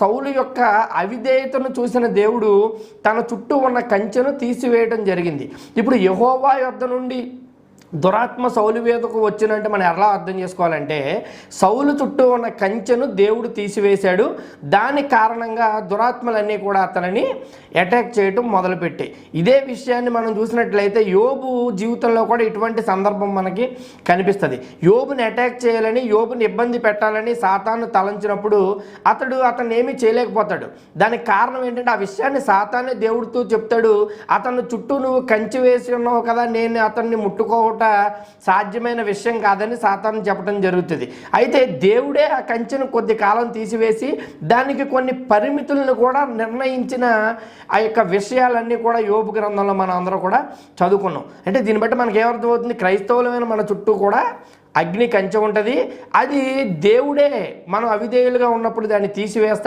సౌలు యొక్క అవిధేయతను చూసిన దేవుడు తన చుట్టూ ఉన్న కంచెను తీసివేయడం జరిగింది. ఇప్పుడు యెహోవా యొద్ద నుండి దురాత్మ సౌలు మీదకు వచ్చినంటే మనం ఎలా అర్థం చేసుకోవాలంటే, సౌలు చుట్టూ ఉన్న కంచెను దేవుడు తీసివేశాడు. దాని కారణంగా దురాత్మలన్నీ కూడా అతనిని అటాక్ చేయడం మొదలుపెట్టాయి. ఇదే విషయాన్ని మనం చూసినట్లయితే యోబు జీవితంలో కూడా ఇటువంటి సందర్భం మనకి కనిపిస్తుంది. యోబుని అటాక్ చేయాలని, యోబుని ఇబ్బంది పెట్టాలని సాతాను తలంచినప్పుడు అతను ఏమీ చేయలేకపోతాడు. దానికి కారణం ఏంటంటే ఆ విషయాన్ని సాతానే దేవుడితో చెప్తాడు. అతను చుట్టూ నువ్వు కంచె వేసి ఉన్నావు కదా, నేను అతన్ని ముట్టుకోవటం సాధ్యమైన విషయం కాదని సాతాను చెప్పడం జరుగుతుంది. అయితే దేవుడే ఆ కంచెను కొద్ది కాలం తీసివేసి దానికి కొన్ని పరిమితులను కూడా నిర్ణయించిన ఆ యొక్క విషయాలన్నీ కూడా యోబు గ్రంథంలో మనం అందరూ కూడా చదువుకున్నాం. అంటే దీన్ని బట్టి మనకి ఏమర్థమవుతుంది, క్రైస్తవులమైన మన చుట్టూ కూడా అగ్ని కంచె ఉంటుంది. అది దేవుడే మనం అవిధేయులుగా ఉన్నప్పుడు దాన్ని తీసివేస్తాడు.